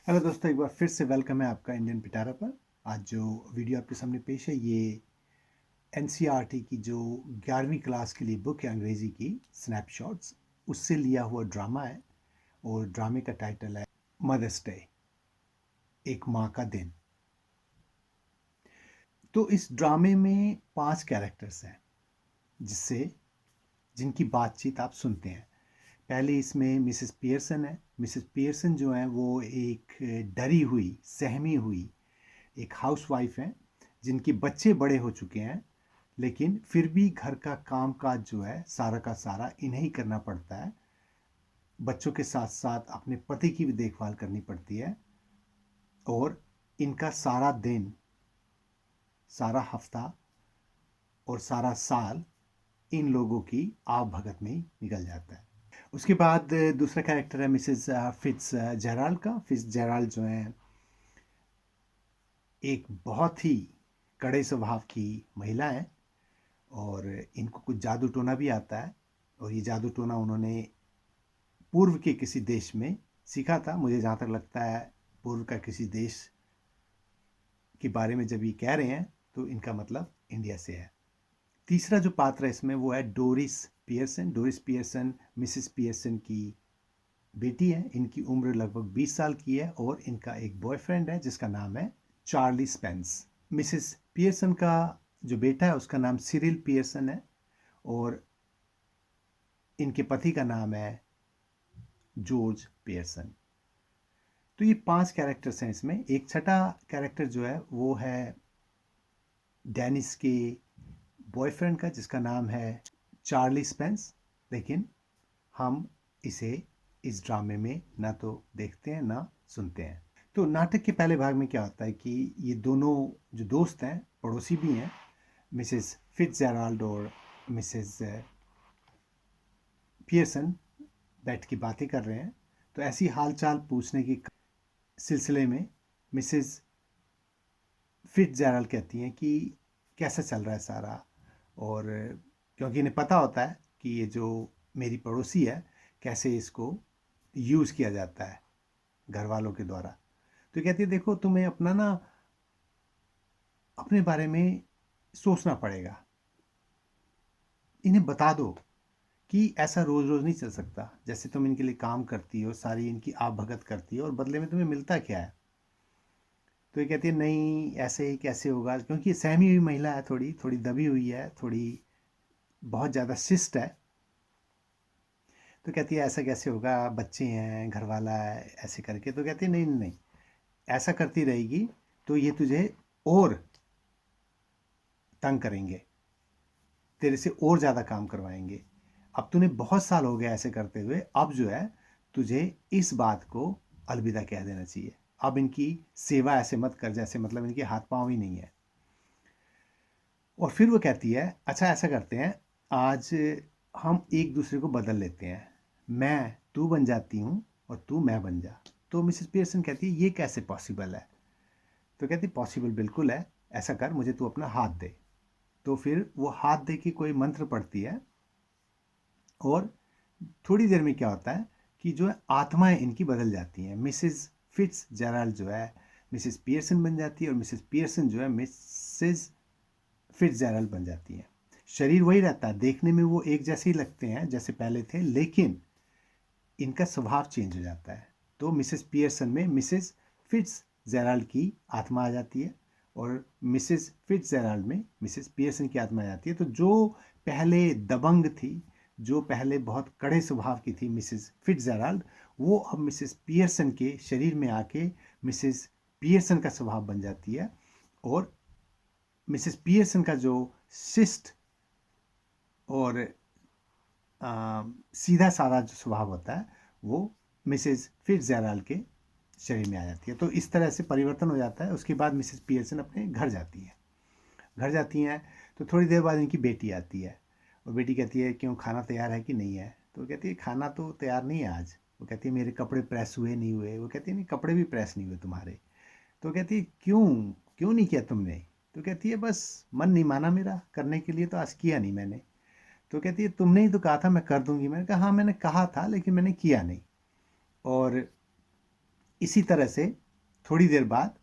Hello दोस्तों, एक बार फिर से वेलकम है आपका इंडियन पिटारा पर। आज जो वीडियो आपके सामने पेश है ये एनसीईआरटी की जो 11वीं क्लास के लिए बुक है अंग्रेज़ी की स्नैपशॉट्स, उससे लिया हुआ ड्रामा है। और ड्रामे का टाइटल है मदर्स डे, एक माँ का दिन। तो इस ड्रामे में 5 कैरेक्टर्स हैं जिससे जिनकी बातचीत आप सुनते हैं। पहले इसमें मिसेस पियर्सन है। मिसेस पियर्सन जो है वो एक डरी हुई, सहमी हुई एक हाउसवाइफ हैं जिनके बच्चे बड़े हो चुके हैं, लेकिन फिर भी घर का काम काज जो है सारा का सारा इन्हें ही करना पड़ता है। बच्चों के साथ साथ अपने पति की भी देखभाल करनी पड़ती है और इनका सारा दिन, सारा हफ्ता और सारा साल इन लोगों की आव भगत में ही निकल जाता है। उसके बाद दूसरा कैरेक्टर है मिसेस फिट्स जेराल्ड का। फिट्स जेराल्ड जो है एक बहुत ही कड़े स्वभाव की महिला है और इनको कुछ जादू टोना भी आता है। और ये जादू टोना उन्होंने पूर्व के किसी देश में सीखा था। मुझे जहाँ तक लगता है पूर्व का किसी देश के बारे में जब ये कह रहे हैं तो इनका मतलब इंडिया से है। तीसरा जो पात्र है इसमें वो है Doris Pearson. Doris Pearson Mrs Pearson की बेटी है। इनकी उम्र लगभग 20 साल की है और इनका एक बॉयफ्रेंड है जिसका नाम है चार्ली स्पेंस। मिसेस पियर्सन का जो बेटा है उसका नाम सिरिल पियर्सन है और इनके पति का नाम है जॉर्ज पियर्सन। तो ये 5 कैरेक्टर्स हैं इसमें। एक छठा कैरेक्टर जो है वो है डेनिस के बॉयफ्रेंड का जिसका नाम है चार्ली स्पेंस, लेकिन हम इसे इस ड्रामे में ना तो देखते हैं ना सुनते हैं। तो नाटक के पहले भाग में क्या होता है कि ये दोनों जो दोस्त हैं, पड़ोसी भी हैं, मिसेस फिट्जजेराल्ड और मिसेस पियर्सन, बैठ के बातें कर रहे हैं। तो ऐसी हालचाल पूछने के सिलसिले में मिसेस फिट्जजेराल्ड कहती हैं कि कैसा चल रहा है सारा। और क्योंकि इन्हें पता होता है कि ये जो मेरी पड़ोसी है कैसे इसको यूज़ किया जाता है घर वालों के द्वारा। तो कहती है देखो, तुम्हें अपना ना अपने बारे में सोचना पड़ेगा। इन्हें बता दो कि ऐसा रोज़ रोज़ नहीं चल सकता। जैसे तुम इनके लिए काम करती हो, सारी इनकी आप भगत करती हो और बदले में तुम्हें मिलता क्या है। तो ये कहती है नहीं, ऐसे ही कैसे होगा, क्योंकि सहमी हुई महिला है, थोड़ी थोड़ी दबी हुई है, थोड़ी बहुत ज़्यादा शिष्ट है। तो कहती है ऐसा कैसे होगा, बच्चे हैं, घर वाला है, ऐसे करके। तो कहती है नहीं नहीं नहीं, ऐसा करती रहेगी तो ये तुझे और तंग करेंगे, तेरे से और ज़्यादा काम करवाएंगे। अब तूने बहुत साल हो गया ऐसे करते हुए, अब जो है तुझे इस बात को अलविदा कह देना चाहिए। अब इनकी सेवा ऐसे मत कर जैसे मतलब इनके हाथ पांव ही नहीं है। और फिर वो कहती है अच्छा ऐसा करते हैं, आज हम एक दूसरे को बदल लेते हैं, मैं तू बन जाती हूँ और तू मैं बन जा। तो मिसेस पियर्सन कहती है ये कैसे पॉसिबल है। तो कहती पॉसिबल बिल्कुल है, ऐसा कर, मुझे तू अपना हाथ दे। तो फिर वो हाथ दे के कोई मंत्र पढ़ती है और थोड़ी देर में क्या होता है कि जो है आत्माएं इनकी बदल जाती हैं। मिसेस फिट्स जेराल्ड जो है मिसेस पियर्सन बन जाती है और मिसेस पियर्सन जो है मिसेस फिट्स जेराल्ड बन जाती है। शरीर वही रहता है, देखने में वो एक जैसे ही लगते हैं जैसे पहले थे, लेकिन इनका स्वभाव चेंज हो जाता है। तो मिसेस पियर्सन में मिसेस फिट्स जेराल्ड की आत्मा आ जाती है और मिसेस फिट्स जेराल्ड में मिसेस पियर्सन की आत्मा आ जाती है। तो जो पहले दबंग थी, जो पहले बहुत कड़े स्वभाव की थी मिसेस फिट्स जेराल्ड, वो अब मिसेस पियर्सन के शरीर में आके मिसेस पियर्सन का स्वभाव बन जाती है। और मिसेस पियर्सन का जो शिष्ट और सीधा साधा जो स्वभाव होता है वो मिसेस फिट्जजेराल्ड के शरीर में आ जाती है। तो इस तरह से परिवर्तन हो जाता है। उसके बाद मिसेस पियर्सन अपने घर जाती है। घर जाती हैं तो थोड़ी देर बाद इनकी बेटी आती है और बेटी कहती है क्यों, खाना तैयार है कि नहीं है। तो वो कहती है खाना तो तैयार नहीं है आज। वो कहती है मेरे कपड़े प्रेस हुए नहीं हुए। वो कहती है नहीं, कपड़े भी प्रेस नहीं हुए तुम्हारे। तो कहती है क्यों, क्यों नहीं किया तुमने। तो कहती है बस मन नहीं माना मेरा करने के लिए, तो आज किया नहीं मैंने। तो कहती है तुमने ही तो कहा था मैं कर दूंगी। मैंने कहा हाँ मैंने कहा था लेकिन मैंने किया नहीं। और इसी तरह से थोड़ी देर बाद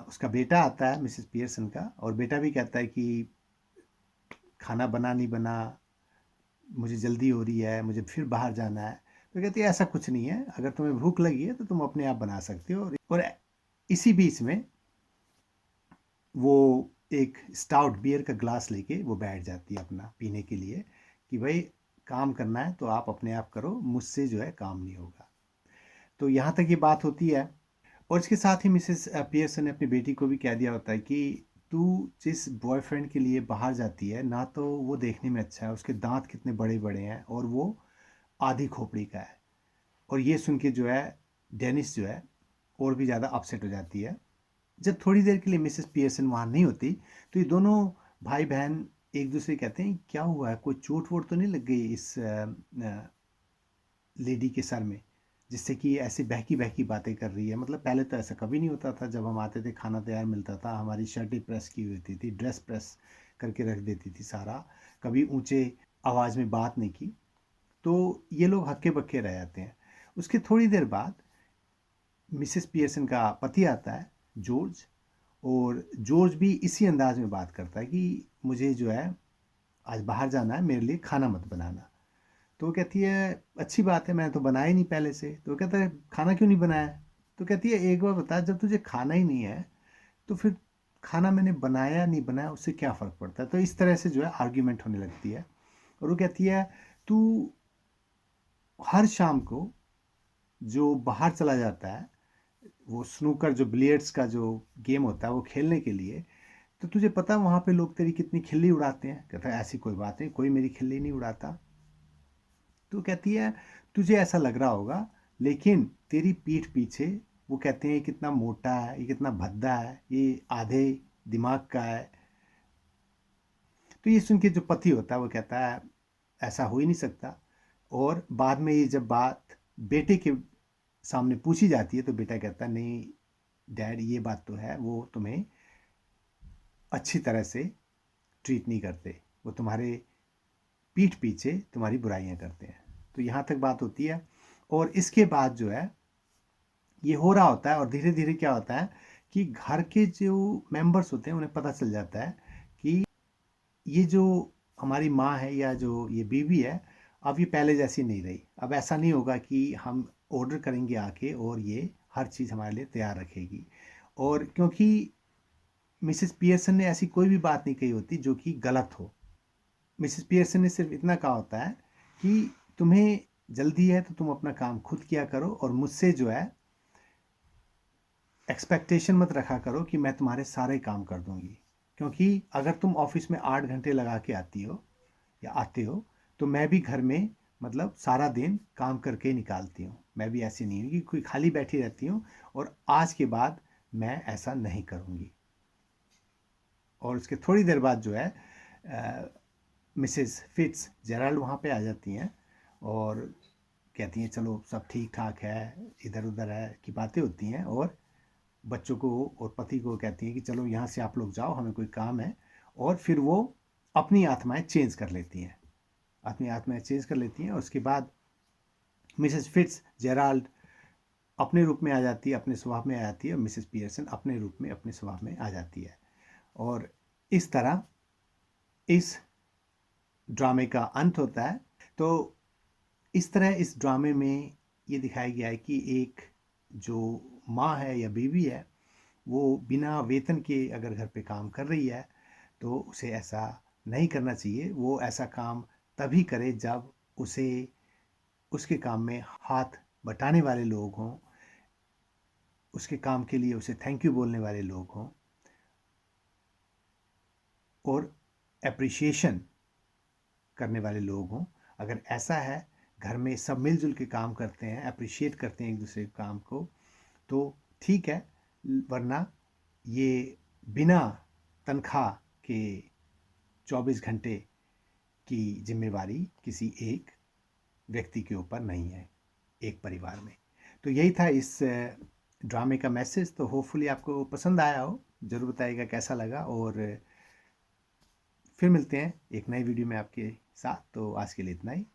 उसका बेटा आता है मिसेस पियर्सन का, और बेटा भी कहता है कि खाना बना नहीं बना, मुझे जल्दी हो रही है, मुझे फिर बाहर जाना है। तो कहती है ऐसा कुछ नहीं है, अगर तुम्हें भूख लगी है तो तुम अपने आप बना सकते हो। और इसी बीच में वो एक स्टाउट बियर का ग्लास लेके वो बैठ जाती है अपना पीने के लिए, कि भाई काम करना है तो आप अपने आप करो, मुझसे जो है काम नहीं होगा। तो यहाँ तक ये बात होती है। और इसके साथ ही मिसेस पियर्सन ने अपनी बेटी को भी कह दिया होता है कि तू जिस बॉयफ्रेंड के लिए बाहर जाती है ना, तो वो देखने में अच्छा है, उसके दांत कितने बड़े बड़े हैं और वो आधी खोपड़ी का है। और ये सुन के जो है डेनिस जो है और भी ज़्यादा अपसेट हो जाती है। जब थोड़ी देर के लिए मिसेस पियर्सन वहाँ नहीं होती, तो ये दोनों भाई बहन एक दूसरे कहते हैं क्या हुआ है, कोई चोट वोट तो नहीं लग गई इस लेडी के सर में, जिससे कि ऐसी बहकी बहकी बातें कर रही है। मतलब पहले तो ऐसा कभी नहीं होता था, जब हम आते थे खाना तैयार मिलता था, हमारी शर्टें प्रेस की होती थी, ड्रेस प्रेस करके रख देती थी सारा, कभी ऊंचे आवाज़ में बात नहीं की। तो ये लोग हक्के बक्के रह जाते हैं। उसके थोड़ी देर बाद मिसेस पियर्सन का पति आता है, जॉर्ज। और जॉर्ज भी इसी अंदाज में बात करता है कि मुझे जो है आज बाहर जाना है, मेरे लिए खाना मत बनाना। तो वो कहती है अच्छी बात है, मैंने तो बनाया ही नहीं पहले से। तो वो कहता है खाना क्यों नहीं बनाया? तो कहती है एक बार बता, जब तुझे खाना ही नहीं है तो फिर खाना मैंने बनाया नहीं बनाया उससे क्या फ़र्क पड़ता है? तो इस तरह से जो है आर्ग्यूमेंट होने लगती है। और वो कहती है तू हर शाम को जो बाहर चला जाता है, वो स्नूकर जो बिलियर्ड्स का जो गेम होता है वो खेलने के लिए, तो तुझे पता है वहाँ पे लोग तेरी कितनी खिल्ली उड़ाते हैं? कहता है ऐसी कोई बात नहीं, कोई मेरी खिल्ली नहीं उड़ाता। तो कहती है तुझे ऐसा लग रहा होगा, लेकिन तेरी पीठ पीछे वो कहते हैं ये कितना मोटा है, ये कितना भद्दा है, ये आधे दिमाग का है। तो ये सुन के जो पति होता है वो कहता है ऐसा हो ही नहीं सकता। और बाद में ये जब बात बेटे के सामने पूछी जाती है तो बेटा कहता है नहीं डैड, ये बात तो है, वो तुम्हें अच्छी तरह से ट्रीट नहीं करते, वो तुम्हारे पीठ पीछे तुम्हारी बुराइयां करते हैं। तो यहाँ तक बात होती है। और इसके बाद जो है ये हो रहा होता है, और धीरे धीरे क्या होता है कि घर के जो मेंबर्स होते हैं उन्हें पता चल जाता है कि ये जो हमारी माँ है या जो ये बीवी है, अब ये पहले जैसी नहीं रही। अब ऐसा नहीं होगा कि हम ऑर्डर करेंगे आके और ये हर चीज़ हमारे लिए तैयार रखेगी। और क्योंकि मिसेस पियर्सन ने ऐसी कोई भी बात नहीं कही होती जो कि गलत हो। मिसेस पियर्सन ने सिर्फ इतना कहा होता है कि तुम्हें जल्दी है तो तुम अपना काम खुद किया करो, और मुझसे जो है एक्सपेक्टेशन मत रखा करो कि मैं तुम्हारे सारे काम कर दूंगी। क्योंकि अगर तुम ऑफिस में 8 घंटे लगा के आती हो या आते हो, तो मैं भी घर में मतलब सारा दिन काम करके ही निकालती हूँ। मैं भी ऐसी नहीं हूँ कि कोई खाली बैठी रहती हूँ, और आज के बाद मैं ऐसा नहीं करूँगी। और उसके थोड़ी देर बाद जो है मिसेस फिट्स जेराल्ड वहाँ पे आ जाती हैं और कहती हैं चलो सब ठीक ठाक है, इधर उधर है की बातें होती हैं। और बच्चों को और पति को कहती हैं कि चलो यहाँ से आप लोग जाओ, हमें कोई काम है। और फिर वो अपनी आत्माएं चेंज कर लेती हैं, अपनी आत्माएं चेंज कर लेती हैं। और उसके बाद मिसेस फिट्स जेराल्ड अपने रूप में आ जाती है, अपने स्वभाव में आ जाती है, और मिसेस पियर्सन अपने रूप में अपने स्वभाव में आ जाती है। और इस तरह इस ड्रामे का अंत होता है। तो इस तरह इस ड्रामे में ये दिखाया गया है कि एक जो माँ है या बीवी है, वो बिना वेतन के अगर घर पे काम कर रही है तो उसे ऐसा नहीं करना चाहिए। वो ऐसा काम तभी करे जब उसे उसके काम में हाथ बटाने वाले लोग हों, उसके काम के लिए उसे थैंक यू बोलने वाले लोग हों, और एप्रिशिएशन करने वाले लोग हों। अगर ऐसा है, घर में सब मिलजुल के काम करते हैं, अप्रिशिएट करते हैं एक दूसरे के काम को, तो ठीक है। वरना ये बिना तनख्वाह के 24 घंटे की जिम्मेवारी किसी एक व्यक्ति के ऊपर नहीं है एक परिवार में। तो यही था इस ड्रामे का मैसेज। तो होपफुली आपको पसंद आया हो, ज़रूर बताइएगा कैसा लगा। और फिर मिलते हैं एक नई वीडियो में आपके साथ। तो आज के लिए इतना ही।